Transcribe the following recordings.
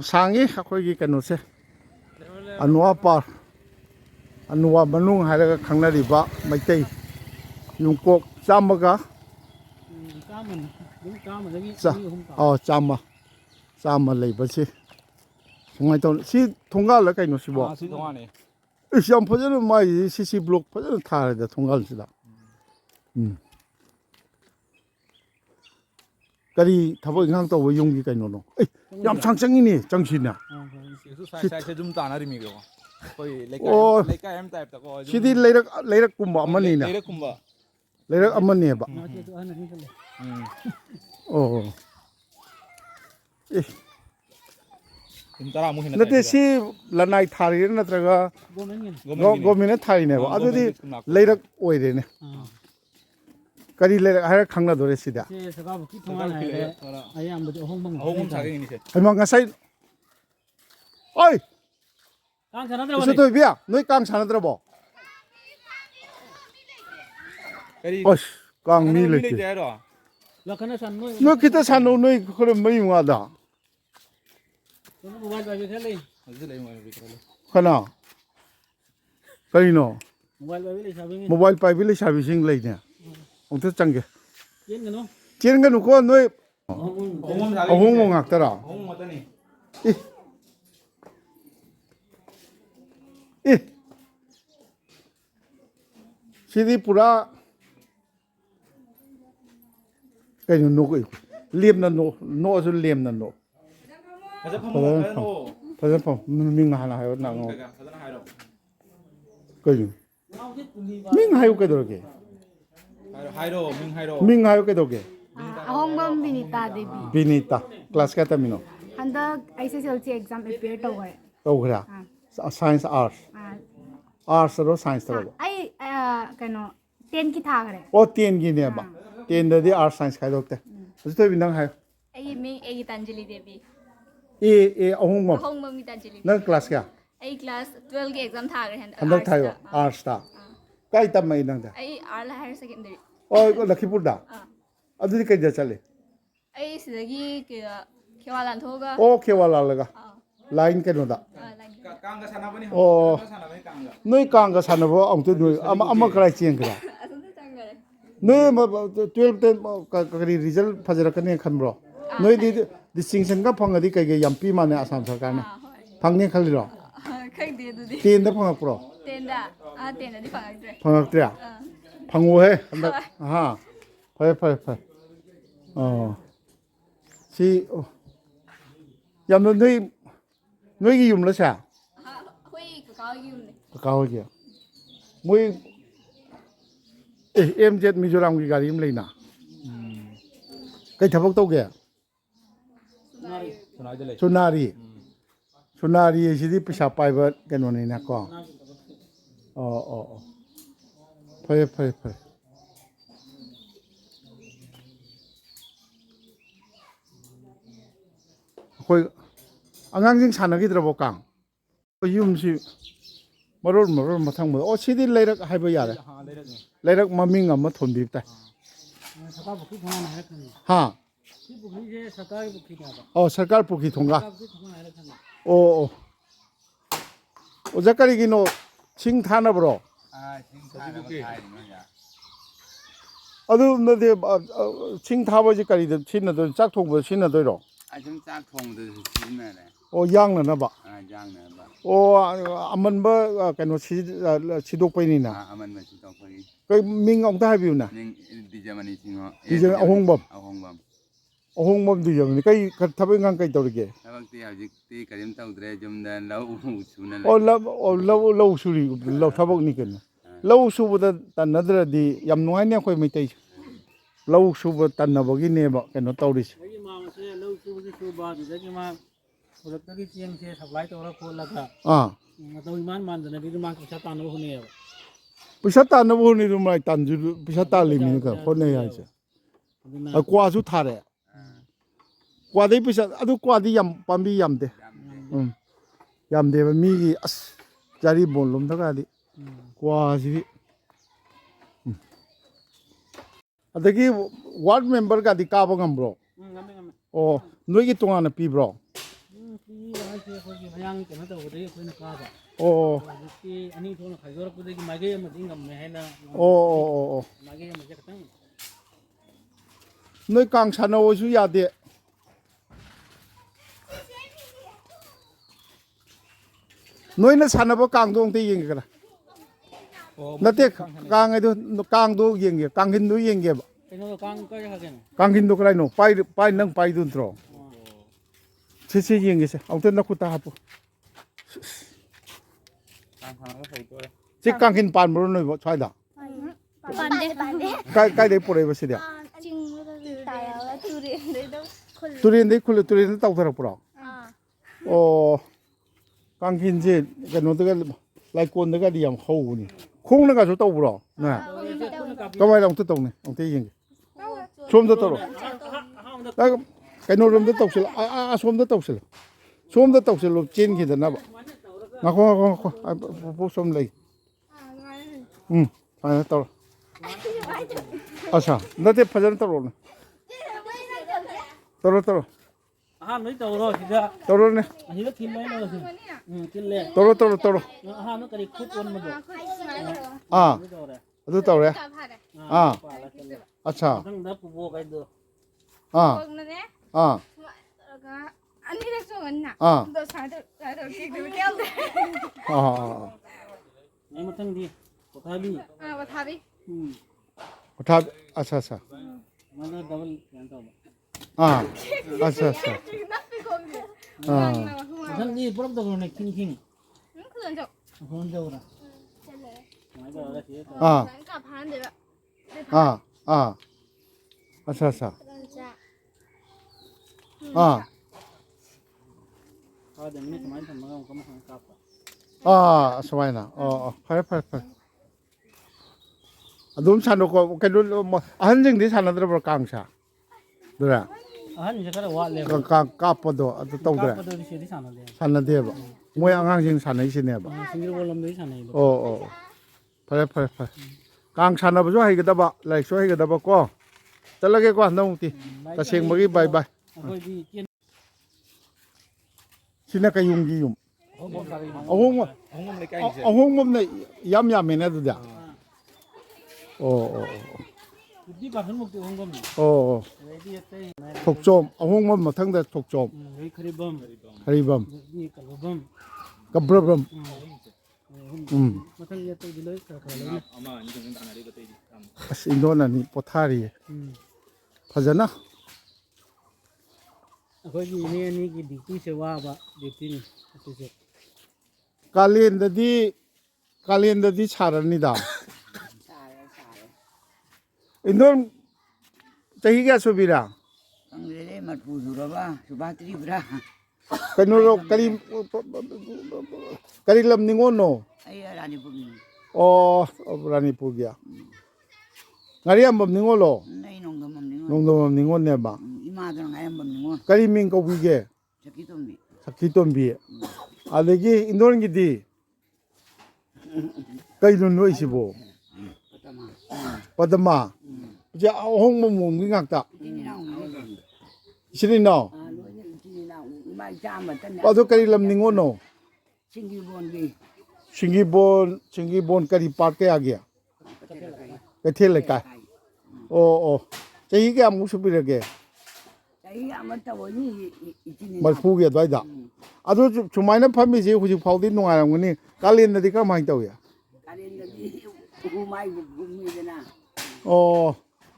Sangi akhoi kanose Anua par Anua manung haraga khangnariba maitai yungkok chamaga chama leibasi sungai ton si thongal la kaino sibo si thongane isyam phajana mai cc block phajana thare da thongal sida kari thabo ingang to yunggi kaino no yam changchangi ni changshina sai se dum tana rimi go koi lekai am type ta ko sidi leirak kumba amani na leirak amani ba oh nate si lanai thari natraga gomina thari ne ba adudi leirak oire ne kari leirak hara khangna dore sida ayam ngasai oi Isa to biya noi kang sanadra bo Osh kang mi lete no kita sanu noi khore mai ma da khana kaino mobile pai bile servicing lai ne ong ta changge chen ga nu ko noi ahong mo ngak tara Sidi pura kaino no ko lem na no so lem na no Phajana pom ming hana hayo na ngo kaino ming hayo ke dorge ming hayo ke dorge ahongbam Vinita Devi Vinita class ka tamino handa ISSLC exam prepare tawai tawgra science arts ro science ro ai kano 10 ki thagre o 10 gi ne ba 10 da di arts science khai dokte to binang hayo ai mi ai Tanjali Devi e ahongbam mi Tanjali na class ka ai class 12 ki exam thagre handak thayo arts ta kai tam mai nang da ai Arla higher secondary o Lakhipur da adudi kai ja chale ai sidagi ke Kewalan thoga o kewala laga line ke no da kanga sana bani o noi kanga sanabo amtu ama krai cheng kra noi 12 ten kari result phajara kane khanbro noi di distinction ka phangadi kai ge yampi mane asam sarkar ne phangni khali ro khai de du di 10 da phangak pro 10 da 10 da di phangaktre phangak tra phango he andak ha phai si yam noi gi yum la sa hoi kakao yum ne kakao ge moi MZ Mizoram gi gari am leina kai thabak to ge sunari sidi pisa pai ba keno ni na ko phai koi angang jing sana gi drabo kang yum si maror mathang mo o sidi leirak haiba yare leirak maming am thonbi ta ha sarkar pukhi thonga o zakari gi no sing thana bro adu na de sing thaba ji kari de sinna do chak thong bo sinna do ro Ajum chak thong de sinna ne o yang na ba yang na ba o aman ba kano sidok pai ni na aman ma sidok pai kai ming ong ta habiu na ning dijamani singo dijam ahongbam ahongbam dijam kai thabai ngang kai torge tabakti hajik ti karim taudre jumda lau suna lau suri lau thabak ni ken lau su bu tan nadra di yam noi ne khoi mai tai lau su bu tan na bagi ne ba kano tauris lau su su ba di da ma product ki chiang se supply to ra khol la ka to iman man da di ma pisa tan ho ne pisa tan na bo ni du mai tan ju pisa ta li mi ka ho ne ya cha kwa su thare kwa dei pisa adu kwa di yam pambi yam de yam de mi gi as 자리 몰롬 다가디 과시비 아데기 와드 멤버 가디 까버 감브로 ngắm ngắm 어 너기 동안에 비브로 cái nói kia thôi cái yang cái nó đâu có đấy quên cả rồi 어 cái anh ấy thôi là phải rồi cái máy game mà đi ngầm hay là 어 máy game mà chắc chắn 너희 강 사나오수 야데 너희는 사나보 강동대 얘기가라 나때 강에도 강도 얘기 강긴도 얘기 cái nó càng cái cái này 강긴도 그라이노 빠이 능 빠이도 들어 제세 얘기세 아무튼 나 쿠타 하고 กางทางก็ใส่ตัวเลย 제 강긴 반으로 너 차이다 까이 보래 버시디야 turin khule turin tau thara pura o kangkin je kano daga lai kon daga di yam hau ni khong na ga so tau pura na kamai lang tu tau ni ong te yeng som da tau da kano rom da tau sil a som da tau sil chen ki da na ba na ko po som lai pa tau acha na te phajan tau na toro nói tàu rồi thì ra toro ne anh nó kiếm mấy rồi kiếm lẹ toro nó cái đi cút con mà được 아 adu tau re 아 thằng acha đó phụ vô cái được 아 아 아니 렉송은 아 너 잘들 그렇게 안 돼. 아 em một thằng đi có thay đi 아, 답이? 다 아차차 mà nó double cái tàu 아 아차차 아 thằng đi bớt đầu này kinh kinh 그건 저 không đâu rồi máy giờ là thế 아 그러니까 반대로 아 아차차 아 thôi đừng biết máy thằng nó không có một thằng cặp 아 스와이나 팔 너무 사놓고 그래도 뭐 한정디 사나들어 강사 그래 anh sẽ có là quá liền 까빠도 또 그래 cặp đâu đi chơi đi sàn rồi 사는데 봐 모양 항상 사는 봐 sinh viên làm đấy sàn này 팔 강 사나 보죠 하이거다 봐 라이크 하이거다 봐고 잘라게 고 너무티 다생 먹이 바이바이 thôi đi trên 신나가 용기용 어홍 홍금 lấy cây 어홍몸네 얌얌해내도 돼 đi vào phần mục tiêu không bơm 어 đấy đi tây 독점 어홍몸 못한데 독점 đấy khơi bơm 하리밤 đi cả bơm 까브라밤 mà thằng kia tôi đi lấy cả lấy 아마 이거 좀 나나 이거 때 인도나니 포타리 파잖아 khơi gì nè ní cái đi tuy sẽ qua bà đi tuy này tôi sẽ 칼리엔더디 차랍니다 인도 자기가 소비라 Ang mat pudura ba, subatri bra. 그노로 까리람 닝오노 Ay rani pugin. 라니 포기야 ngaria mom ningolo Nay nong gamam ningon. 농도 닝온 내봐 Imado ng ayam bam ningon. 까리민 거 비게 Sakitombi. 사키톤비 아데기 인도는 기디 까이돈 노이시보 Patama. 빠드마 이제 홍몸 뭉각다 Tininaw ng 신이노 ano yan tininaw. May tama tan. 빠도 까리람 닝오노 Singi bongi. 싱기본 까리 빠게 아기야 cái 저희가 무슨 비례게 Ay amat tawoni itinin. 말푸게 도이다 아주 주말에 밤이지 후직 파우디 농아랑 거니 깔린데 가 많이 떠야 Kalin na di umay bumidana.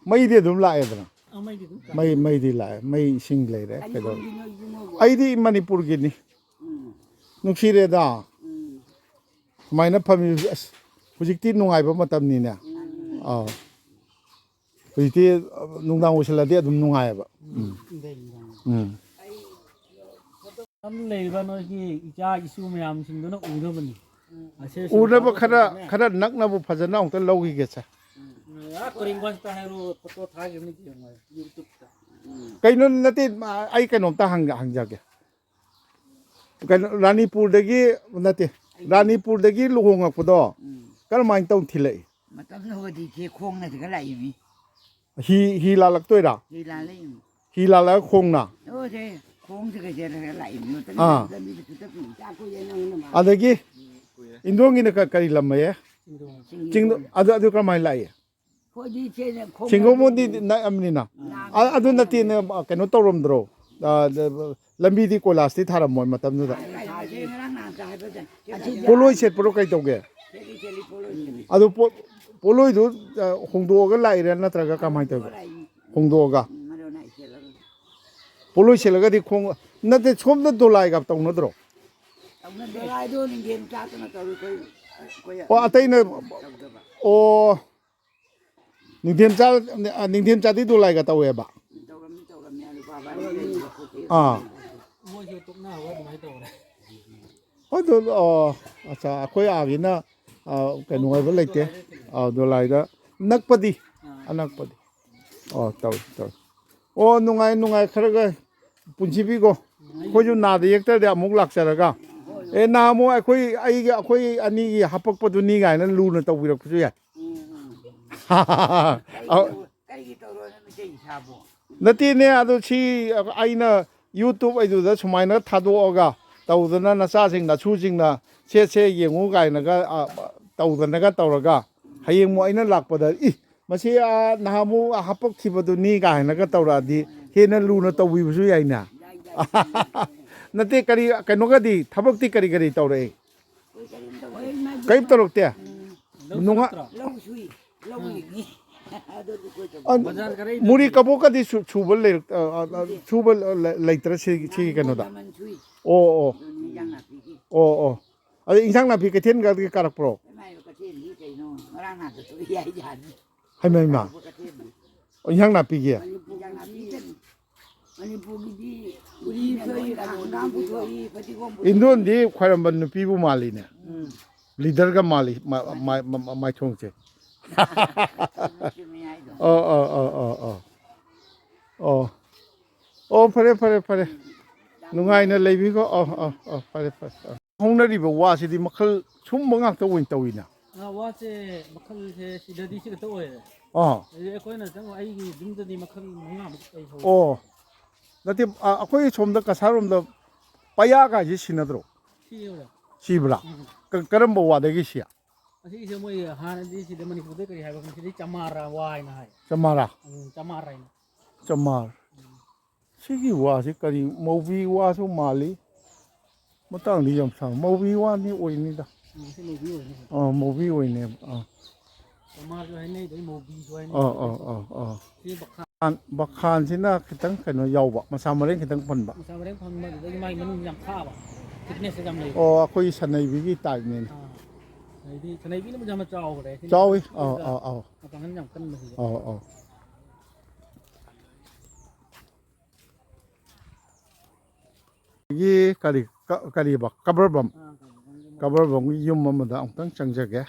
mấy 좀 라야더라 mày đi cũng mấy đi lại mấy sinh lấy đấy Ay cái đó ginoy ginoy. 아이디 마니푸르 기니 녹시레다 주말에 밤이 후직티 농아이 봐 맞답니냐 후직티 농당 오실라데 좀 농아이 봐 năm này ba nói gì cha isu mày làm xin nó uống đâu mình 우르버 카라 낙나부 파잖아 엉터 로기겠어 Korean quan ta hay rồi có thái cái này kiểu này YouTube ta cái nó nãy ai cái nôm ta hàng hàng giờ kìa cái Ranipur đấy cái nãy ꯔꯥꯅꯤꯄꯨꯔꯗꯒꯤ ꯂꯨꯍꯣꯡꯉꯛꯄꯗꯣ ꯀꯔꯝꯍꯥꯏꯅ ꯇꯧ ꯊꯤꯜꯂꯛꯏ ꯃꯇꯝꯗꯨꯒꯗꯤ ꯆꯦ ꯈꯣꯡꯅ ꯂꯥꯛꯏꯃꯤ ꯍꯤ ꯂꯥꯜꯂꯛꯇꯣꯏꯔꯥ ꯂꯥ ꯂꯩꯃꯤ ꯍꯤ ꯂꯥꯜꯂꯒ ꯈꯣꯡꯅ ꯑꯣꯁꯦ ꯈꯣꯡꯁꯤꯒ ꯆꯦꯜꯂꯒ ꯂꯥꯛꯏꯃꯤ ꯑꯥ. ꯃꯇꯝꯗꯨꯗ ꯂꯝꯕꯤꯗ ꯆꯠꯄꯤ ꯆꯥꯛ ꯀꯨꯏꯔꯦ ꯅꯪꯅ ꯑꯗꯒꯤ ꯏꯟꯗꯣꯡꯒꯤꯅ ꯀꯔꯤ ꯂꯝꯃꯌꯦ ꯆꯤꯡꯗꯣ ꯑꯗꯨ ꯀꯔꯝꯍꯥꯏꯅ ꯂꯥꯛꯏ ꯍꯣꯏꯗꯤ ꯆꯦꯅ ꯈꯣꯡ ꯁꯤꯡꯒꯣꯡꯕꯨꯗꯤ ꯅꯛꯑꯕꯅꯤꯅ ꯑꯗꯨ ꯅꯠꯇꯦꯅꯦ ꯀꯩꯅꯣ ꯇꯧꯔꯝꯗ꯭ꯔꯣ ꯂꯝꯕꯤꯗꯤ ꯀꯣꯏꯂꯥꯁꯇꯤ ꯊꯥꯔꯝꯃꯣꯏ ꯃꯇꯝꯗꯨꯗ ꯉꯔꯥꯡ ꯅꯍꯥꯟꯇ ꯍꯥꯏꯕꯗ ꯄꯣꯠꯂꯣꯏ ꯁꯦꯠꯄ꯭ꯔꯣ ꯀꯩ ꯇꯧꯒꯦ ꯆꯦꯜꯂꯤ ꯆꯦꯜꯂꯤ ꯄꯣꯂꯣꯏ ꯑꯗꯨ ꯄꯣꯠꯂꯣꯏꯗꯨ ꯍꯣꯡꯗꯣꯛꯑꯒ ꯂꯥꯛꯏꯔꯥ ꯅꯠꯇ꯭ꯔꯒ ꯀꯃꯥꯏꯅ ꯇꯧꯒꯦ ꯍꯣꯡꯗꯣꯛꯑꯒ ꯃꯔꯣꯅꯥꯏ ꯆꯦꯜꯂꯒ ꯄꯣꯠꯂꯣꯏ ꯁꯦꯠꯂꯒꯗꯤ ꯈꯣꯡ ꯅꯠꯇꯦ ꯁꯣꯝꯗ ꯗꯣꯂꯥꯏꯒ ꯇꯧꯅꯗ꯭ꯔꯣ ꯗꯣꯂꯥꯏꯗꯣ ꯅꯤꯡꯊꯦꯝ ꯆꯥꯗꯅ ꯇꯧꯔꯤ ꯑꯩꯈꯣꯏ ꯑꯣ ꯑꯇꯩꯅ ꯇꯧꯗꯕ ꯑꯣ ꯅꯤꯡꯊꯦꯝꯆꯥꯗꯤ ꯗꯣꯂꯥꯏꯒ ꯇꯧꯋꯦꯕ ꯇꯧꯔꯝꯃꯤ ꯑꯗꯨ ꯑꯥ ꯃꯣꯏꯁꯨ ꯇꯣꯛꯅꯕ ꯑꯗꯨꯃꯥꯏꯅ ꯇꯧꯔꯦ ꯑꯗꯨ ꯑꯠꯆꯥ ꯑꯩꯈꯣꯏ ꯑꯥꯒꯤꯅ ꯀꯩꯅꯣ ꯑꯣꯏꯕ ꯂꯩꯇꯦ ꯗꯣꯂꯥꯏꯗ ꯅꯛꯄꯗꯤ ꯑꯅꯛꯄꯗꯤ ꯇꯧꯏ ꯑꯣ ꯅꯨꯡꯉꯥꯏ ꯈꯔꯒ ꯄꯨꯟꯁꯤꯕꯤꯀꯣ ꯑꯩꯈꯣꯏꯁꯨ ꯅꯥꯗ ꯌꯦꯛꯇ꯭ꯔꯗꯤ ꯑꯃꯨꯛ ꯂꯥꯛꯆꯔꯒ ꯅꯍꯥꯟꯃꯨꯛ ꯑꯩꯈꯣꯏ ꯑꯅꯤꯒꯤ ꯍꯥꯄꯛꯄꯗꯨꯅꯤ ꯀꯥꯏꯅ ꯂꯨꯅ ꯇꯧꯕꯤꯔꯛꯄꯁꯨ ꯌꯥꯏ ꯀꯔꯤꯒꯤ ꯇꯧꯔꯣꯅ ꯃꯤꯇꯩ ꯏꯁꯥꯕꯨ ꯅꯠꯇꯦꯅꯦ ꯑꯗꯨ ꯁꯤ ꯑꯩꯅ ꯌꯨꯇꯨꯕ ꯑꯩꯗꯨꯗ ꯁꯨꯃꯥꯏꯅ ꯊꯥꯗꯣꯛꯑꯒ ꯇꯧꯗꯅ ꯅꯆꯥꯁꯤꯡ ꯅꯁꯨꯁꯤꯡꯅ ꯁꯦ ꯌꯦꯡꯉꯨ ꯀꯥꯏꯅꯒ ꯇꯧꯗꯅꯒ ꯇꯧꯔꯒ ꯍꯌꯦꯡꯃꯨꯛ ꯑꯩꯅ ꯂꯥꯛꯄꯗ ꯃꯁꯤ ꯅꯍꯥꯟꯃꯨꯛ ꯍꯥꯄꯛꯈꯤꯕꯗꯨꯅꯤ ꯀꯥꯏꯅꯒ ꯇꯧꯔꯛꯑꯗꯤ ꯍꯦꯟꯅ ꯂꯨꯅ ꯇꯧꯕꯤꯕꯁꯨ ꯌꯥꯏꯅ ꯅꯠꯇꯦ ꯀꯩꯅꯣꯒꯗꯤ ꯊꯕꯛꯇꯤ ꯀꯔꯤ ꯇꯧꯔꯛꯏ ꯀꯔꯤꯝ ꯇꯧꯔꯛꯇꯦ ꯂꯧ ꯁꯨꯏ ꯂꯧ ꯂꯤꯡꯉꯤ ꯃꯨꯔꯤ ꯀꯕꯣꯛꯀꯗꯤ ꯁꯨꯕ ꯂꯩꯇ꯭ꯔꯥ ꯁꯤꯒꯤ ꯀꯩꯅꯣꯗ ꯁꯨꯏ ꯑꯣ ꯏꯟꯖꯥꯡ ꯅꯥꯄꯤꯒꯤ ꯑꯗꯨ ꯏꯟꯁꯥꯡ ꯅꯥꯄꯤ ꯀꯩꯊꯦꯜꯒꯗꯤ ꯀꯥꯔꯛꯄ꯭ꯔꯣ ꯀꯩꯊꯦꯜꯗꯤ ꯀꯩꯅꯣ ꯉꯔꯥꯡ ꯅꯍꯥꯟꯗꯁꯨ ꯌꯥꯏ ꯌꯥꯅꯤ ꯍꯩꯃ ꯏꯟꯁꯥꯡ ꯅꯥꯄꯤꯒꯤ ꯏꯟꯖꯥꯡ ꯅꯥꯄꯤ ꯃꯅꯤꯄꯨꯔꯒꯤꯗꯤ ꯎꯔꯤ ꯊꯣꯛꯏ ꯍꯪꯒꯥꯝ ꯄꯨꯊꯣꯛꯏ ꯐꯗꯤꯒꯣꯝ ꯏꯟꯗꯣꯟꯗꯤ ꯈ꯭ꯋꯥꯏꯔꯝꯕꯟ ꯅꯨꯄꯤꯕꯨ ꯃꯥꯜꯂꯤꯅꯦ ꯂꯤꯗꯔꯒ ꯃꯥꯜꯂꯤ ꯃꯥꯏꯊꯣꯡꯁꯦ ꯐꯔꯦ ꯅꯨꯡꯉꯥꯏꯅ ꯂꯩꯕꯤꯀꯣ ꯐꯔꯦ ꯍꯧꯅꯔꯤꯕ ꯋꯥꯁꯤꯗꯤ ꯃꯈꯜ ꯁꯨꯝꯕ ꯉꯥꯛꯇ ꯑꯣꯏꯅ ꯇꯧꯋꯤꯅ ꯋꯥꯁꯦ ꯃꯈꯜꯁꯦ ꯁꯤꯗꯗꯤ ꯁꯤ ꯈꯛꯇ ꯑꯣꯏꯔꯦ ꯑꯗꯨꯗꯤ ꯑꯩꯈꯣꯏꯅ ꯑꯩꯒꯤ ꯌꯨꯝꯗꯗꯤ ꯃꯈꯜ ꯃꯉꯥꯃꯨꯛ ꯂꯩ ꯍꯧꯋꯦ ꯅꯠꯇꯦ ꯑꯩꯈꯣꯏ ꯁꯣꯝꯗ ꯀꯁꯥꯔꯣꯝꯗ ꯄꯌꯥꯒꯥꯏꯁꯤ ꯁꯤꯅꯗ꯭ꯔꯣ ꯁꯤꯕ꯭ꯔꯥ ꯀꯔꯝꯕ ꯋꯥꯗꯒꯤ ꯁꯤ ꯑꯁꯤꯒꯤꯁꯦ ꯃꯣꯏ ꯍꯥꯟꯅꯗꯤ ꯁꯤꯗ ꯃꯅꯤꯄꯨꯔꯗ ꯀꯔꯤ ꯍꯥꯏꯕ ꯁꯤꯗꯤ ꯆꯃꯥꯔꯥ ꯋꯥ ꯍꯥꯏꯅ ꯍꯥꯏ ꯆꯃꯥꯔꯥ ꯆꯃꯥꯔ ꯍꯥꯏꯅ ꯆꯃꯥꯔ ꯁꯤꯒꯤ ꯋꯥꯁꯤ ꯀꯔꯤ ꯃꯧꯕꯤ ꯋꯥꯁꯨ ꯃꯥꯜꯂꯤ ꯃꯇꯥꯡꯗꯤ ꯌꯥꯝ ꯁꯥꯡ ꯃꯧꯕꯤ ꯋꯥꯅꯤ ꯑꯣꯏꯅꯤꯗ ꯃꯧꯕꯤ ꯑꯣꯏꯅꯦꯕ ꯆꯃꯥꯔꯁꯨ ꯍꯥꯏꯅꯩ ꯑꯗꯩ ꯃꯧꯕꯤꯁꯨ ꯍꯥꯏꯅꯩ ꯕꯈꯥꯟꯁꯤꯅ ꯈꯤꯇꯪ ꯀꯩꯅꯣ ꯌꯥꯎꯕ ꯃꯁꯥ ꯃꯔꯦꯡ ꯈꯤꯇꯪ ꯐꯟꯕ ꯃꯁꯥ ꯃꯔꯦꯡ ꯐꯟꯕ ꯑꯗꯨꯗꯒꯤ ꯃꯥꯒꯤ ꯃꯅꯨꯡ ꯌꯥꯝ ꯊꯥꯕ ꯊꯤꯛꯅꯦꯁꯁꯨ ꯌꯥꯝ ꯂꯩꯕ ꯑꯩꯈꯣꯏꯒꯤ ꯁꯅꯩꯕꯤꯒꯤ ꯇꯥꯏꯞꯅꯤꯅꯦ ꯑꯗꯩꯗꯤ ꯁꯅꯩꯕꯤꯅ ꯌꯥꯝꯅ ꯆꯥꯎꯈ꯭ꯔꯦ ꯆꯥꯎꯋꯤ ꯃꯄꯥꯡꯒꯜ ꯌꯥꯝ ꯀꯟꯕꯁꯤꯗ ꯀꯔꯤꯕ ꯀꯕꯔꯕꯝꯒꯤ ꯌꯨꯝ ꯑꯃꯗ ꯑꯃꯨꯛꯇꯪ ꯆꯪꯖꯒꯦ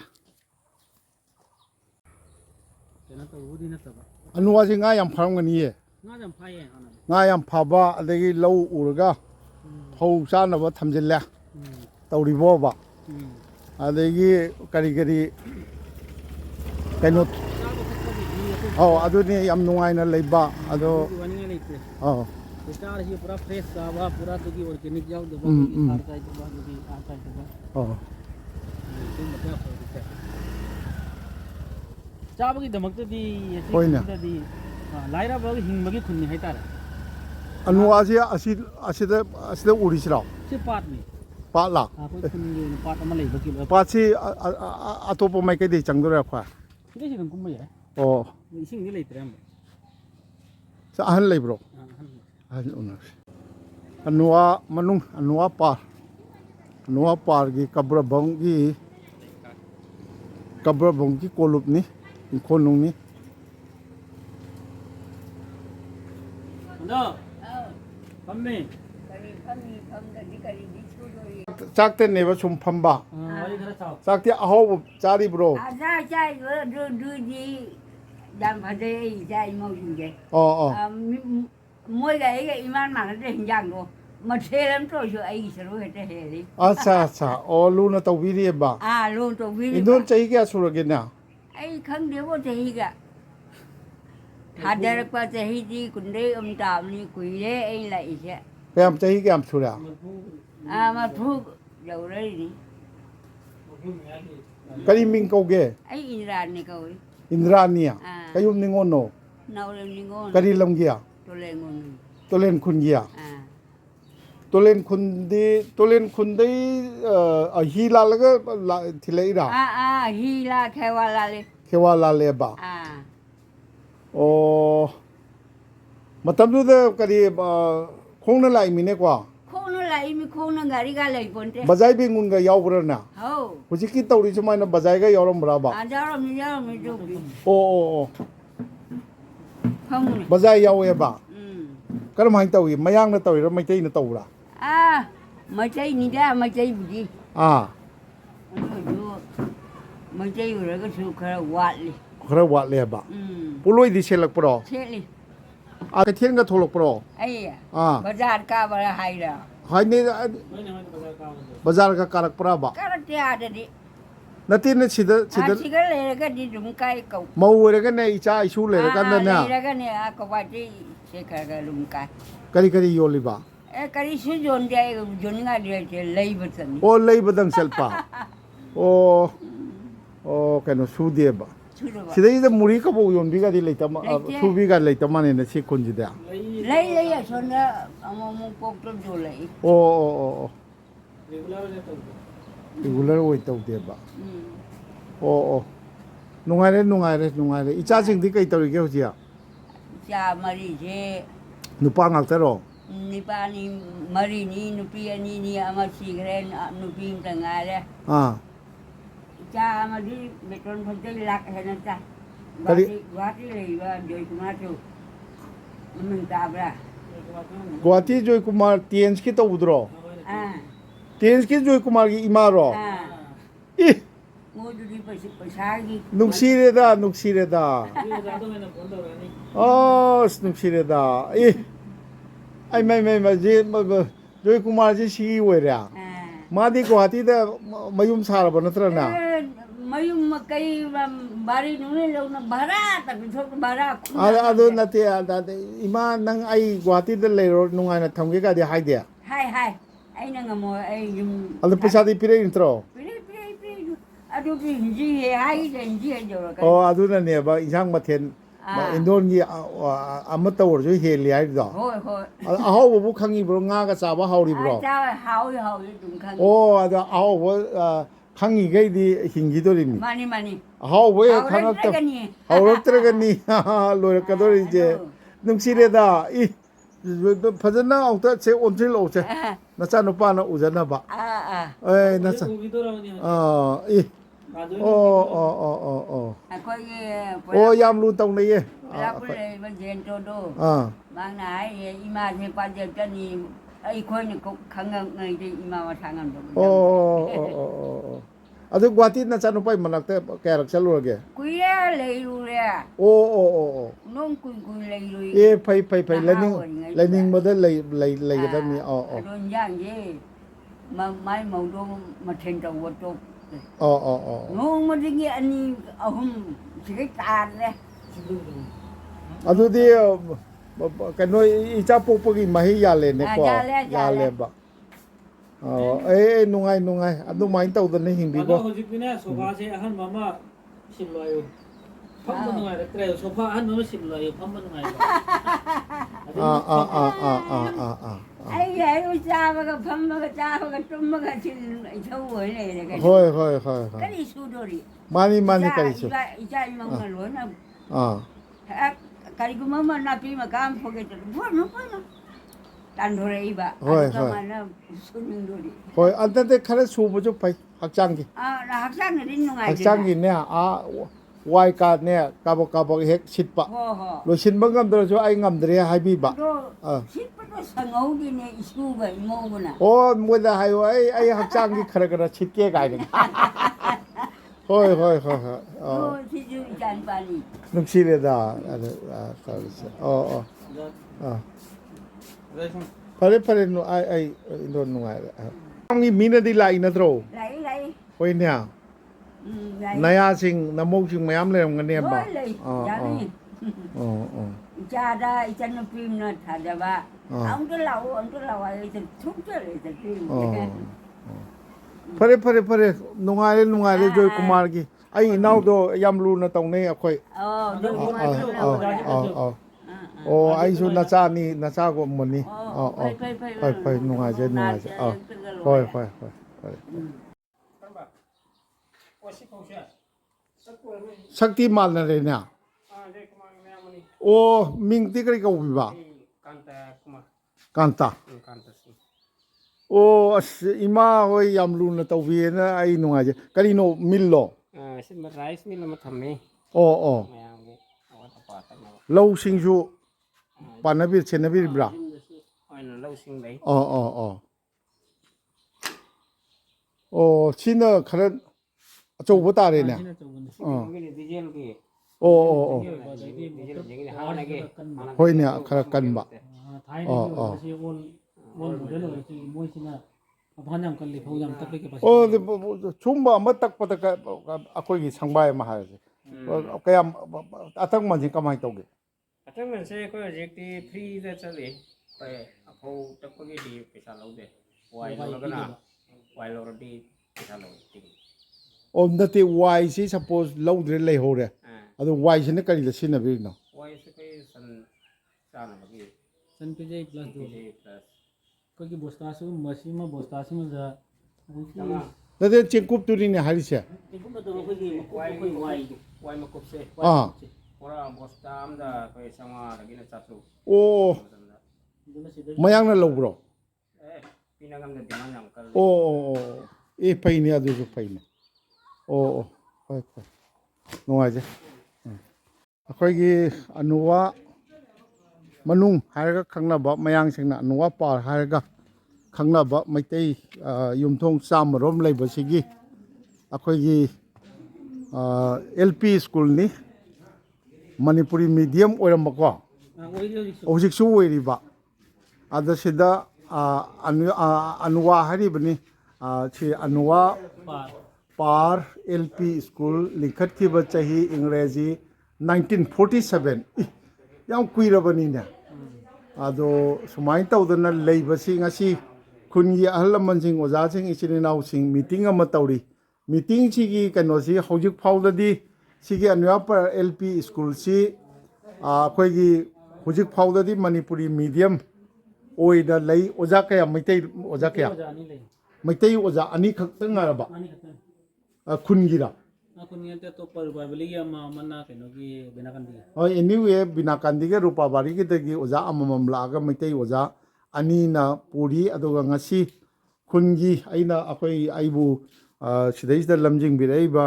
ꯀꯩꯅꯣ ꯇꯧꯕꯗꯤ ꯅꯠꯇꯕ ꯑꯅꯨꯋꯥꯁꯤ ꯉꯥ ꯌꯥꯝ ꯐꯔꯝꯒꯅꯤꯌꯦ ꯉꯥ ꯌꯥꯝ ꯐꯥꯏꯌꯦ ꯉꯥ ꯌꯥꯝ ꯐꯕ ꯑꯗꯒꯤ ꯂꯧ ꯎꯔꯒ ꯐꯧ ꯆꯥꯅꯕ ꯊꯝꯖꯤꯜꯂꯦ ꯇꯧꯔꯤꯕꯣꯕ ꯑꯗꯒꯤ ꯀꯔꯤ ꯀꯩꯅꯣ ꯑꯗꯨꯅꯤ ꯌꯥꯝ ꯅꯨꯡꯉꯥꯏꯅ ꯂꯩꯕ ꯑꯗꯣ ꯆꯥꯔꯤꯁꯤ ꯄꯨꯔꯥ ꯐ꯭ꯔꯦꯁ ꯆꯥꯕ ꯄꯨꯔꯥ ꯑꯗꯨꯒꯤ ꯑꯣꯔꯒꯥꯅꯤꯛ ꯌꯥꯎꯗꯕ ꯍꯥꯔ ꯆꯥꯏꯗꯕ ꯑꯗꯨꯒꯤ ꯍꯥꯔ ꯆꯥꯏꯗꯕ ꯆꯥꯕꯒꯤꯗꯃꯛꯇꯗꯤ ꯑꯁꯤꯗꯗꯤ ꯂꯥꯏꯔꯕ ꯍꯤꯡꯕꯒꯤ ꯈꯨꯟꯅꯤ ꯍꯥꯏꯇꯥꯔꯦ ꯑꯅꯨꯋꯥꯁꯤ ꯑꯁꯤꯗ ꯎꯔꯤꯁꯤꯔꯣ ꯁꯤ ꯄꯥꯠꯅꯤ ꯄꯥꯠꯂꯥ ꯑꯩꯈꯣꯏ ꯈꯨꯟꯒꯤ ꯑꯣꯏꯅ ꯄꯥꯠ ꯑꯃ ꯂꯩꯕꯒꯤ ꯄꯥꯠꯁꯤ ꯑꯇꯣꯞꯄ ꯃꯥꯏꯀꯩꯗꯒꯤ ꯆꯪꯗꯣꯏꯔꯥ ꯈ꯭ꯋꯥꯏ ꯁꯤꯗꯩꯁꯤ ꯑꯗꯨꯝ ꯀꯨꯝꯕ ꯌꯥꯏ ꯏꯁꯤꯡꯗꯤ ꯂꯩꯇ꯭ꯔꯦ ꯑꯃ ꯑꯍꯟ ꯂꯩꯕ꯭ꯔꯣ ꯑꯍꯟ ꯎꯅꯔꯁꯤ ꯑꯅꯨꯋꯥ ꯃꯅꯨꯡ ꯑꯅꯨꯋꯥ ꯄꯥꯔꯒꯤ ꯀꯕ꯭ꯔꯕꯝꯒꯤ ꯀꯣꯂꯨꯞꯅꯤ ꯏꯪꯈꯣꯜꯅꯨꯡꯅꯤ ꯐꯝꯃꯤ ꯆꯥꯛꯇꯅꯦꯕ ꯁꯨꯝ ꯐꯝꯕ ꯆꯥꯛꯇꯤ ꯑꯍꯥꯎꯕ ꯆꯥꯔꯤꯕ꯭ꯔꯣ ꯑꯗꯨꯗꯤ ꯌꯥꯝ ꯐꯖꯩ ꯑꯩ ꯏꯆꯥ ꯏꯃꯧꯁꯤꯡꯁꯦ ꯑꯣ ꯃꯣꯏꯒ ꯑꯩꯒ ꯏꯃꯥꯟ ꯃꯥꯟꯅꯗ꯭ꯔꯦ ꯍꯤꯟꯖꯥꯡꯗꯣ mà xe lắm rồi rồi ai sẽ rồi hết hè đi อาชาชาอ๋อลูน่ะตวิเรียบะ luôn tôi อิน biết โดนใจแกสุรกินน่ะ ai không điều có thể cả thà đời qua thể đi cũng đấy ông tạm đi quỷ đấy ai lại chứ พยายามใจแกมสุระ mà thu đầu đây đi กะลิมิงโกเก ai in ra này cậu อินทรานียกะยุมนิงโอนโน nào lên đi ngon กะดิลงเกีย tôi lên ngon ตัวเล่นคุณเกีย à ตัวเล่นคุณดีตัวเล่นคุณได้ฮีลาแล้วก็ทีเลอีรา hi la kêu la lên เคว่าลาเลบะ à โอ้มาทำดูเด้อกะดิคงนั่นแหละมีเนี่ยกว่า khô nó lại mi khô nó gari ga lại bốn thế บะใจบิงุนกะยาวบรนะ hô ผู้ชิกิตตัวนี้ใช่ไหมนะบะใจก็ยาวลงบราบะ à đó là mi đâu โอ้โอ้ không này บะใจยาวเอบะ ừ ก็ทำไมตัวอีไม่ย่างนะตัวอีแล้วไม่ใช่นะตัวละ à mà chơi ni ra mà chơi gì อ่า mà chơi rồi cái sự khá quạt đi คราวะเลยบะ ừ ปุลุยดิเชลักปรอ thế đi อากระเทียนก็โทรลกปรอ ấy อ่า bazar ka bala hay ra หายนี่ ไม่เนี่ยมันจะก้าว บาซาร์ก็การักปราบะ karate ada di นาทีนี้ชิดชิด asigal le ka di dum kai kau มาเวรกันเนี่ยอีจ้าอีชูเลยกันเนี่ย le ka ne ako ba di se ka ga dum kai กะดิกะดิโยลิบะ e kari su jon dia jon nga dia je lei betan โอ้เลยบดังเซลปาโอ้โอ้แกันสูเดียบะ su do ba สิได้ยินมุรีก็บอกยนบิกาดิเลยตมาสูบิกาเลยตมาเนี่ยชิคนจิเดีย lei lei ya son na amo mo pok to jo lei โอ้โอ้โอ้ เรียกแล้วเนี่ยตัว อีกุลาโอ้ยตัวเดียบะ mm โอ้โอ้นุ่งไงเลยนุ่งไงเลยนุ่งไงเลยอีจ้าสิ่งที่เคยตัวอีกเขาเสีย cha mari je นุปังอักตรอ ni pa ni mari ni nu pi ni ni ama sigren nu pi tanga le อ่า cha ma di beton phai lak he na cha Kali- wati le ba joi kuma tu mình ta bra กว่าที่จอยกุมารเตียนสกิตัวอุดรอ à เตียนสกิจอยกุมารกีอิมารอ à อี ngồi đi phải sai đi นุกซีเรดานุกซีเรดา เรียกแล้วเนี่ยผลตัวนี้ อ๋อสนุกซีเรดาอีไอ้ไม่เจจอยกุมารจีชีเวรยา à มาดีกว่าที่แต่มายุ่มสารบนนั้นนะ mấy mà cây bari nó lâu nó bara tapi thôi bara ಅದು ನತಿ ಇಮಾ ನಂಗೆ I ಗುವಾಹಟಿದಲ್ಲಿ ನುಂಗ ಥಮ್ಗೆ ಅದೇ ಹಾಯ್ದೆ hai hai ai nang ngamo ai yum ಅಲ್ಲಿ ಪೈಸಾದಿ ಪಿರೇ ಇಂಟ್ರೋ pili aduh ji hai ji jo ka โอ้ಅದುเนี่ยบอีช่างมาเทนมาอินโดนีเซียอามาตัวจะเฮลีไอ้ดอก hoi hoi เอาบุกขังอีบรงงากระซาบะเฮาดิบรอ cha hao dum khang โอ้ಅದುเอาขังอีกไอ้ดีหิงกีตัวนี้ mani mani เอาเว้ยขังตัวเอารถเตรกันนี่ลอยกระโดดเจนุ่งซีเรดาอีพัฒนาเอาแต่เชออนซิโลเชน่าจะนุปานะอุจนะบะ à เอ้ยน่าจะ กูกินตัวเราเนี่ย อี อาจจะ โอ้ coi โอ้ยามรู้ตรงนี้ la pule ban jen to do อ่า mang nai ima se pa je kan ni ai khoi ni ko khang ngai di ima wa thang ngam do โอ้ಅದು ಗುವಾಹಟಿ ನ ಚಾನು ಪೈ ಮನಕ್ತೆ ಕ್ಯಾರಕ್ ಚಲುವಗೆ kui ya le lu le โอ้ nong kui le lu เอ้ไปlearning model เลยก็มีอ๋อ do yang ye mai mau do ma then to wo to อ๋อ nong ma ding ye ani ahum sigai tan le ಅದು the ಕನೋ ಇಚಾ ಪೋಪಗಿ Mahi Yale ನೆ ಕೋ Yale ಬಾอ๋อเอ้นุงไงಅದು my ತೌದನೆ ಹಿಂಗಿ แล้ว บ่ คนที่เนี่ยโซฟาเช่อาหารมาม่าชิมลอยพับมันหน่อยแต่เดี๋ยวโซฟาอาหารมันชิมลอยพับมันหน่อย ai ye u cha ba ga pham ba ga cha ba ga tum ba ga chin ai thau wo ne le ga เฮ้ย cái đi su do ri มานี่กะริสุ cha ma ma lo na อ่า kali ku mama na pi ma kam pho ke bo no tan do re ba ka ma na su ning do ri เฮ้ยอันนั้นคาระสูบ่จุไปฮักจังกิ na hak sang ne din no ngai ฮักจังกิเนี่ยวายกาดเนี่ยกาบเฮกชิดปะ ho ho โลชินบังกำดรjoไอ้งำดรีให้บีบะ do sit pa do sa ngau di ne isku ba mo bu na โอ้มัวแต่ให้ไอ้ฮักจังกิคาระชิดเก้ไก่เนี่ยเฮ้ยอ๋อ do si ju jan pa ni นุกซีเรดาอ๋อ ได้ช่าง พ ꯐꯔꯦ ꯐꯔꯦ ꯑꯩ Indo ꯅꯨꯡꯉꯥꯏꯔꯦ ꯅꯪꯒꯤ ꯃꯤꯅꯗꯤ ꯂꯥꯛꯏ ꯅꯠꯇ꯭ꯔꯣ Lấy lấy. ꯍꯣꯏꯅꯦ Lấy. ꯅꯌꯥꯁꯤꯡ ꯅꯃꯧꯁꯤꯡ ꯃꯌꯥꯝ ꯂꯩꯔꯝꯒꯅꯦꯕ Lối lấy. ꯑꯥ Dạ ꯑꯥ đi. ꯑꯣ Cha ra chân nó phim nó thả ra ba. Ờ. Ông cứ lâu ấy thì thúc cho lại thì phim. ꯑꯣ ꯐꯔꯦ ꯐꯔꯦ ꯐꯔꯦ ꯅꯨꯡꯉꯥꯏꯔꯦ ꯅꯨꯡꯉꯥꯏꯔꯦ ꯖꯣꯏ ꯀꯨꯃꯥꯔꯒꯤ ꯑꯩ ꯏꯅꯥꯎꯗꯣ ꯌꯥꯝ ꯂꯨꯅ ꯇꯧꯅꯩ ꯑꯩꯈꯣꯏ Được ꯑꯥ mà ꯑꯥ cứ ꯑꯥ lâu rồi. ꯑꯥ ꯑꯥ ꯑꯣ ꯑꯩꯁꯨ ꯅꯆꯥꯅꯤ ꯅꯆꯥꯒꯨꯝꯕꯅꯤ ꯑꯥ ꯑꯥ ꯐꯩ ꯐꯩ ꯅꯨꯡꯉꯥꯏꯖꯩ ꯅꯨꯡꯉꯥꯏꯖꯩ ꯑꯥ ꯍꯣꯏ ꯍꯣꯏ ꯍꯣꯏ ꯐꯔꯦ ꯁꯛꯇꯤ ꯃꯥꯟꯅꯔꯦꯅꯦ ꯑꯣ ꯃꯤꯡꯗꯤ ꯀꯔꯤ ꯀꯧꯕꯤꯕ ꯀꯥꯟꯇꯥ ꯑꯣ ꯑꯁ ꯏꯃꯥ ꯍꯣꯏ ꯌꯥꯝ ꯂꯨꯅ ꯇꯧꯕꯤꯌꯦꯅ ꯑꯩ ꯅꯨꯡꯉꯥꯏꯖꯩ ꯀꯔꯤꯅꯣ ꯃꯤꯜꯂꯣ ꯁꯤ ꯔꯥꯏꯁ ꯃꯤꯜ ꯑꯃ ꯊꯝꯃꯤ ꯑꯣ ꯑꯣ ꯃꯌꯥꯝꯒꯤ ꯑꯋꯥꯠ ꯑꯄꯥ ꯊꯛꯅꯕ ꯂꯧꯁꯤꯡꯁꯨ ꯁꯦꯟꯅꯕꯤꯔꯤꯕ꯭ꯔꯥ ꯌꯨꯝꯗꯁꯨ ꯑꯣꯏꯅ ꯂꯧꯁꯤꯡ ꯂꯩ ꯑꯣ ꯑꯣ ꯑꯣ ꯑꯣ ꯁꯤꯅ ꯈꯔ ꯑꯆꯧꯕ ꯇꯥꯔꯦꯅꯦ ꯁꯤꯅ ꯑꯆꯧꯕꯅꯤ ꯑꯥ ꯗꯤꯖꯦꯜꯒꯤ ꯑꯣ ꯑꯣ ꯑꯣ ꯗꯤꯖꯦꯜꯒꯤ ꯍꯥꯟꯅꯒꯤ ꯍꯣꯏꯅꯦ ꯈꯔ ꯀꯟꯕ ꯊꯥꯏꯅꯒꯤ ꯑꯣ ꯑꯣ ꯑꯣꯏꯕꯁꯤ ꯑꯣꯜ ꯃꯣꯗꯦꯜ ꯑꯣꯏꯔꯁꯤ ꯃꯣꯏꯁꯤꯅ ꯃꯐꯥꯟ ꯌꯥꯝ ꯀꯜꯂꯤ ꯐꯧ ꯌꯥꯝ ꯇꯞꯄꯒꯤ ꯑꯣ ꯁꯨꯝꯕ ꯑꯃ ꯇꯛꯄꯗ ꯑꯩꯈꯣꯏꯒꯤ ꯁꯪꯕꯥꯏ ꯑꯃ ꯍꯥꯏꯔꯁꯦ ꯀꯌꯥꯝ ꯑꯇꯛꯃꯟꯁꯤ ꯀꯃꯥꯏꯅ ꯇꯧꯒꯦ ꯑꯇꯛꯃꯟꯁꯦ ꯑꯩꯈꯣꯏ ꯍꯧꯖꯤꯛꯇꯤ ꯐ꯭ꯔꯤꯗ ꯆꯠꯂꯤ ꯐꯧ ꯇꯛꯄꯒꯤꯗꯤ ꯄꯩꯁꯥ ꯂꯧꯗꯦ ꯋꯥꯏ ꯂꯧꯔꯒꯅ ꯋꯥꯏ ꯂꯧꯔꯗꯤ ꯄꯩꯁꯥ ꯂꯧꯏ ꯑꯣ ꯅꯠꯇꯦ ꯋꯥꯏꯁꯤ ꯁꯄꯣꯁ ꯂꯧꯗ꯭ꯔꯦ ꯂꯩꯍꯧꯔꯦ ꯑꯗꯣ ꯋꯥꯏꯁꯤꯅ ꯀꯔꯤꯗ ꯁꯤꯖꯤꯟꯅꯕꯤꯔꯤꯅꯣ ꯋꯥꯏꯁꯦ ꯑꯩꯈꯣꯏ ꯁꯟ ꯆꯥꯅꯕꯒꯤ ꯁꯟ ꯄꯤꯖꯩ ꯄ꯭ꯂꯁ ꯑꯩꯈꯣꯏꯒꯤ ꯕꯣꯁꯇꯥꯁꯨ ꯃꯁꯤꯃ ꯕꯣꯁꯇꯥꯁꯤꯃꯗ ꯅꯠꯇꯦ ꯆꯦꯡꯀꯨꯞꯇꯨꯅꯤꯅꯦ ꯍꯥꯏꯔꯤꯁꯦ ꯆꯦꯡꯀꯨꯞ ꯅꯠꯇꯕ ꯑꯩꯈꯣꯏꯒꯤ ꯋꯥꯏ ꯃꯀꯨꯞꯁꯦ ꯑꯥ ꯕꯣꯔꯥ ꯕꯣꯁꯇꯥ ꯑꯝꯗ ꯑꯩꯈꯣꯏ 500ꯗꯒꯤꯅ 400 ꯑꯣ ꯃꯌꯥꯡꯅ ꯂꯧꯕ꯭ꯔꯣ ꯄꯤꯅ ꯉꯝꯗ ꯗꯤꯃꯥꯟ ꯌꯥꯝ ꯀꯜꯂꯤ ꯑꯣ ꯑꯣ ꯑꯣ ꯑꯦ ꯐꯩꯅꯦ ꯑꯗꯨꯁꯨ ꯐꯩꯅꯦ ꯑꯣ ꯑꯣ ꯍꯣꯏ ꯍꯣꯏ ꯅꯨꯡꯉꯥꯏꯖꯩ ꯑꯩꯈꯣꯏꯒꯤ ꯑꯅꯨꯋꯥ ꯃꯅꯨꯡ ꯍꯥꯏꯔꯒ ꯈꯪꯅꯕ ꯃꯌꯥꯡꯁꯤꯡꯅ ꯑꯅꯨꯋꯥ ꯄꯥꯔ ꯍꯥꯏꯔꯒ ꯈꯪꯅꯕ ꯃꯩꯇꯩ ꯌꯨꯝꯊꯣꯡ 100ꯔꯣꯝ ꯂꯩꯕꯁꯤꯒꯤ ꯑꯩꯈꯣꯏꯒꯤ LP ꯁ꯭ꯀꯨꯜꯅꯤ ꯃꯅꯤꯄꯨꯔꯤ ꯃꯤꯗꯤꯌꯝ ꯑꯣꯏꯔꯝꯕꯀꯣ ꯍꯧꯖꯤꯛꯁꯨ ꯑꯣꯏꯔꯤꯕ ꯑꯗ ꯁꯤꯗ ꯑꯅꯨꯋꯥ ꯍꯥꯏꯔꯤꯕꯅꯤ ꯁꯤ ꯑꯅꯨꯋꯥ ꯄꯥꯔ LP ꯁ꯭ꯀꯨꯜ ꯂꯤꯡꯈꯠꯈꯤꯕ ꯆꯍꯤ ꯏꯪꯔꯦꯖꯤ 1947 ꯌꯥꯝ ꯀꯨꯏꯔꯕꯅꯤꯅꯦ ꯑꯗꯣ ꯁꯨꯃꯥꯏꯅ ꯇꯧꯗꯅ ꯂꯩꯕꯁꯤ ꯉꯁꯤ ꯈꯨꯟꯒꯤ ꯑꯍꯜ ꯂꯃꯟꯁꯤꯡ ꯑꯣꯖꯥꯁꯤꯡ ꯏꯆꯤꯟ ꯏꯅꯥꯎꯁꯤꯡ ꯃꯤꯇꯤꯡ ꯑꯃ ꯇꯧꯔꯤ ꯃꯤꯇꯤꯡꯁꯤꯒꯤ ꯀꯩꯅꯣꯁꯤ ꯍꯧꯖꯤꯛ ꯐꯥꯎꯗꯗꯤ ꯁꯤꯒꯤ ꯑꯅꯨꯋꯥꯄ LP ꯁ꯭ꯀꯨꯜꯁꯤ ꯑꯩꯈꯣꯏꯒꯤ ꯍꯧꯖꯤꯛ ꯐꯥꯎꯗꯗꯤ ꯃꯅꯤꯄꯨꯔꯤ ꯃꯤꯗꯤꯌꯝ ꯑꯣꯏꯅ ꯂꯩ ꯑꯣꯖꯥ ꯀꯌꯥ ꯃꯩꯇꯩ ꯑꯣꯖꯥ ꯀꯌꯥ ꯃꯩꯇꯩ ꯑꯣꯖꯥ ꯑꯅꯤꯈꯛꯇꯪ ꯉꯥꯏꯔꯕ ꯈꯨꯟꯒꯤꯔ ꯍꯣꯏ ꯑꯦꯅꯤꯋꯦ ꯕꯤꯅꯥꯀꯥꯟꯗꯤꯒ ꯔꯨꯄꯥꯕꯥꯔꯤꯒꯤꯗꯒꯤ ꯑꯣꯖꯥ ꯑꯃꯃꯝ ꯂꯥꯛꯑꯒ ꯃꯩꯇꯩ ꯑꯣꯖꯥ ꯑꯅꯤꯅ ꯄꯨꯔꯤ ꯑꯗꯨꯒ ꯉꯁꯤ ꯈꯨꯟꯒꯤ ꯑꯩꯕꯨ ꯁꯤꯗꯩꯁꯤꯗ ꯂꯝꯖꯤꯡꯕꯤꯔꯛꯏꯕ